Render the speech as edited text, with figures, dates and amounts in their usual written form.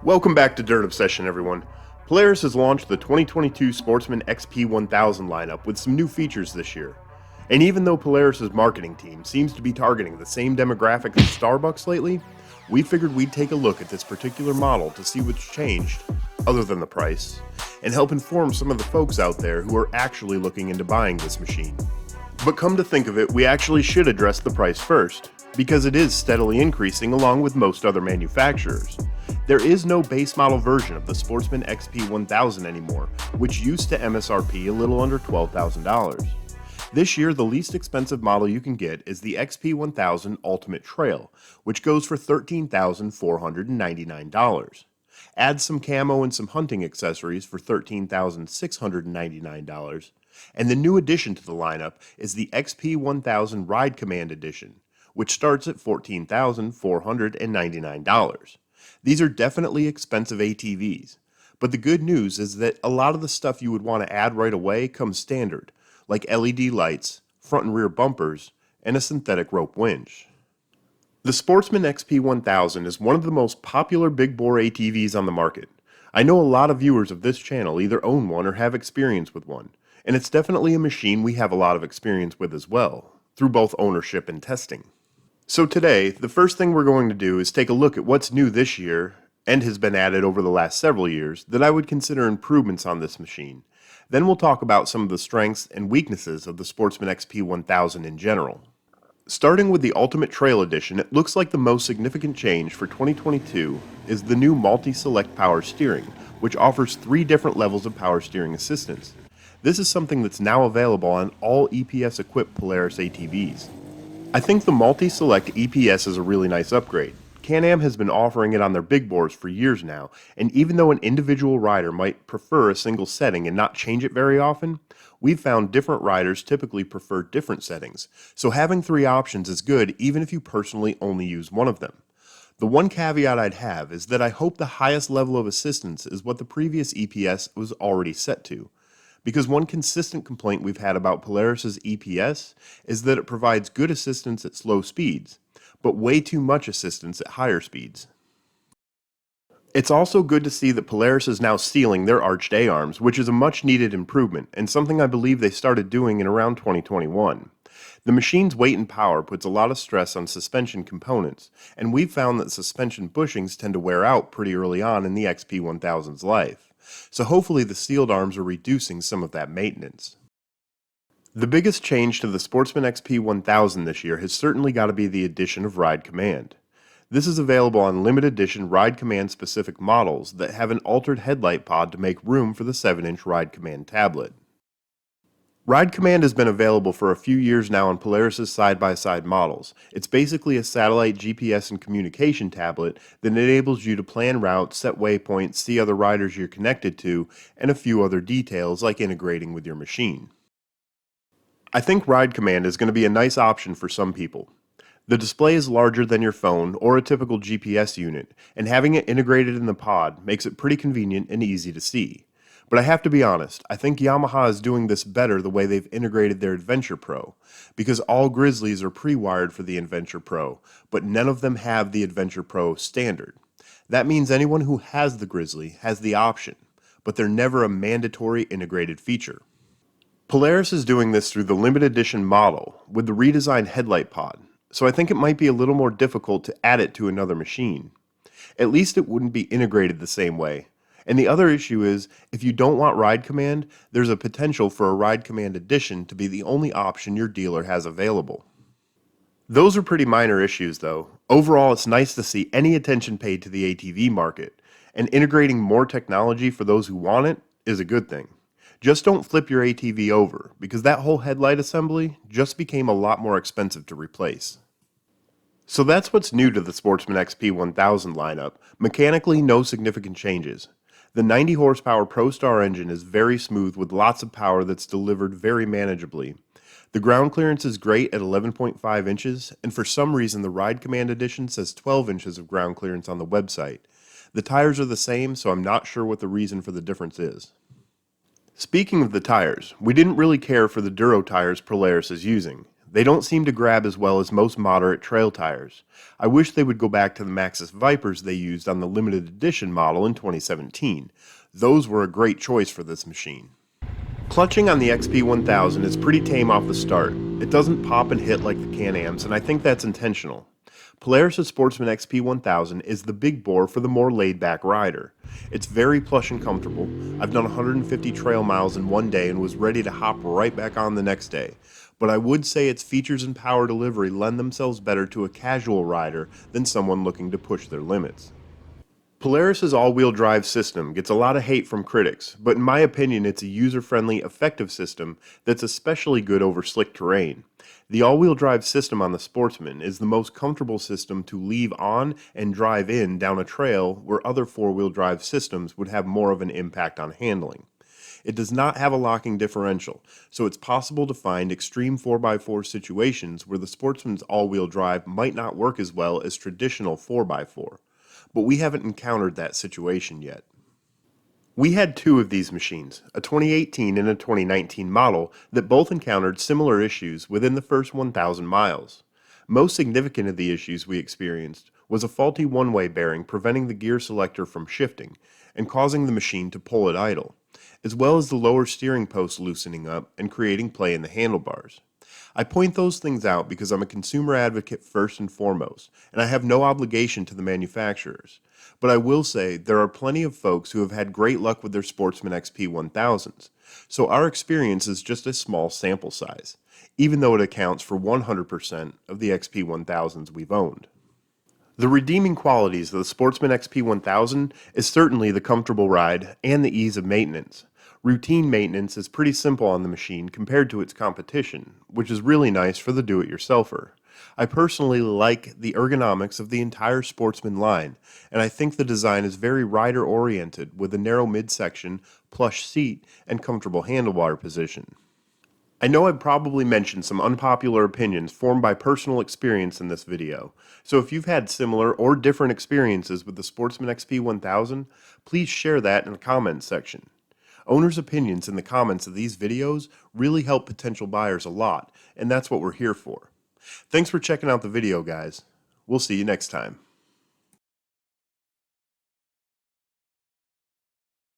Welcome back to Dirt Obsession, everyone. Polaris has launched the 2022 Sportsman XP1000 lineup with some new features this year. And even though Polaris' marketing team seems to be targeting the same demographic as Starbucks lately, we figured we'd take a look at this particular model to see what's changed, other than the price, and help inform some of the folks out there who are actually looking into buying this machine. But come to think of it, we actually should address the price first, because it is steadily increasing along with most other manufacturers. There is no base model version of the Sportsman XP1000 anymore, which used to MSRP a little under $12,000. This year, the least expensive model you can get is the XP1000 Ultimate Trail, which goes for $13,499. Add some camo and some hunting accessories for $13,699, and the new addition to the lineup is the XP1000 Ride Command Edition, which starts at $14,499. These are definitely expensive ATVs, but the good news is that a lot of the stuff you would want to add right away comes standard, like LED lights, front and rear bumpers, and a synthetic rope winch. The Sportsman XP1000 is one of the most popular big bore ATVs on the market. I know a lot of viewers of this channel either own one or have experience with one, and it's definitely a machine we have a lot of experience with as well, through both ownership and testing. So today, the first thing we're going to do is take a look at what's new this year, and has been added over the last several years, that I would consider improvements on this machine. Then we'll talk about some of the strengths and weaknesses of the Sportsman XP1000 in general. Starting with the Ultimate Trail Edition, it looks like the most significant change for 2022 is the new Multi-Select Power Steering, which offers 3 different levels of power steering assistance. This is something that's now available on all EPS-equipped Polaris ATVs. I think the Multi-Select EPS is a really nice upgrade. Can-Am has been offering it on their big bores for years now, and even though an individual rider might prefer a single setting and not change it very often, we've found different riders typically prefer different settings, so having 3 options is good even if you personally only use one of them. The one caveat I'd have is that I hope the highest level of assistance is what the previous EPS was already set to, because one consistent complaint we've had about Polaris' EPS is that it provides good assistance at slow speeds, but way too much assistance at higher speeds. It's also good to see that Polaris is now sealing their arched A-arms, which is a much needed improvement, and something I believe they started doing in around 2021. The machine's weight and power puts a lot of stress on suspension components, and we've found that suspension bushings tend to wear out pretty early on in the XP1000's life. So hopefully the sealed arms are reducing some of that maintenance. The biggest change to the Sportsman XP1000 this year has certainly got to be the addition of Ride Command. This is available on limited edition Ride Command specific models that have an altered headlight pod to make room for the 7-inch Ride Command tablet. Ride Command has been available for a few years now on Polaris' side-by-side models. It's basically a satellite GPS and communication tablet that enables you to plan routes, set waypoints, see other riders you're connected to, and a few other details like integrating with your machine. I think Ride Command is going to be a nice option for some people. The display is larger than your phone or a typical GPS unit, and having it integrated in the pod makes it pretty convenient and easy to see. But I have to be honest, I think Yamaha is doing this better the way they've integrated their Adventure Pro, because all Grizzlies are pre-wired for the Adventure Pro, but none of them have the Adventure Pro standard. That means anyone who has the Grizzly has the option, but they're never a mandatory integrated feature. Polaris is doing this through the limited edition model with the redesigned headlight pod, so I think it might be a little more difficult to add it to another machine. At least it wouldn't be integrated the same way. And the other issue is, if you don't want Ride Command, there's a potential for a Ride Command Edition to be the only option your dealer has available. Those are pretty minor issues though. Overall, it's nice to see any attention paid to the ATV market, and integrating more technology for those who want it is a good thing. Just don't flip your ATV over, because that whole headlight assembly just became a lot more expensive to replace. So that's what's new to the Sportsman XP1000 lineup. Mechanically, no significant changes. The 90 horsepower ProStar engine is very smooth with lots of power that's delivered very manageably. The ground clearance is great at 11.5 inches, and for some reason the Ride Command Edition says 12 inches of ground clearance on the website. The tires are the same, so I'm not sure what the reason for the difference is. Speaking of the tires, we didn't really care for the Duro tires Polaris is using. They don't seem to grab as well as most moderate trail tires. I wish they would go back to the Maxxis Vipers they used on the limited edition model in 2017. Those were a great choice for this machine. Clutching on the XP1000 is pretty tame off the start. It doesn't pop and hit like the Can-Ams, and I think that's intentional. Polaris Sportsman XP1000 is the big bore for the more laid-back rider. It's very plush and comfortable. I've done 150 trail miles in one day and was ready to hop right back on the next day. But I would say its features and power delivery lend themselves better to a casual rider than someone looking to push their limits. Polaris's all-wheel drive system gets a lot of hate from critics, but in my opinion it's a user-friendly, effective system that's especially good over slick terrain. The all-wheel drive system on the Sportsman is the most comfortable system to leave on and drive in down a trail where other four-wheel drive systems would have more of an impact on handling. It does not have a locking differential, so it's possible to find extreme 4x4 situations where the Sportsman's all-wheel drive might not work as well as traditional 4x4. But we haven't encountered that situation yet. We had two of these machines, a 2018 and a 2019 model, that both encountered similar issues within the first 1,000 miles. Most significant of the issues we experienced was a faulty one-way bearing preventing the gear selector from shifting and causing the machine to pull at idle, as well as the lower steering post loosening up and creating play in the handlebars. I point those things out because I'm a consumer advocate first and foremost, and I have no obligation to the manufacturers. But I will say there are plenty of folks who have had great luck with their Sportsman XP1000s, so our experience is just a small sample size, even though it accounts for 100% of the XP1000s we've owned. The redeeming qualities of the Sportsman XP1000 is certainly the comfortable ride and the ease of maintenance. Routine maintenance is pretty simple on the machine compared to its competition, which is really nice for the do-it-yourselfer. I personally like the ergonomics of the entire Sportsman line, and I think the design is very rider-oriented with a narrow midsection, plush seat, and comfortable handlebar position. I know I've probably mentioned some unpopular opinions formed by personal experience in this video, so if you've had similar or different experiences with the Sportsman XP1000, please share that in the comments section. Owners' opinions in the comments of these videos really help potential buyers a lot, and that's what we're here for. Thanks for checking out the video, guys. We'll see you next time.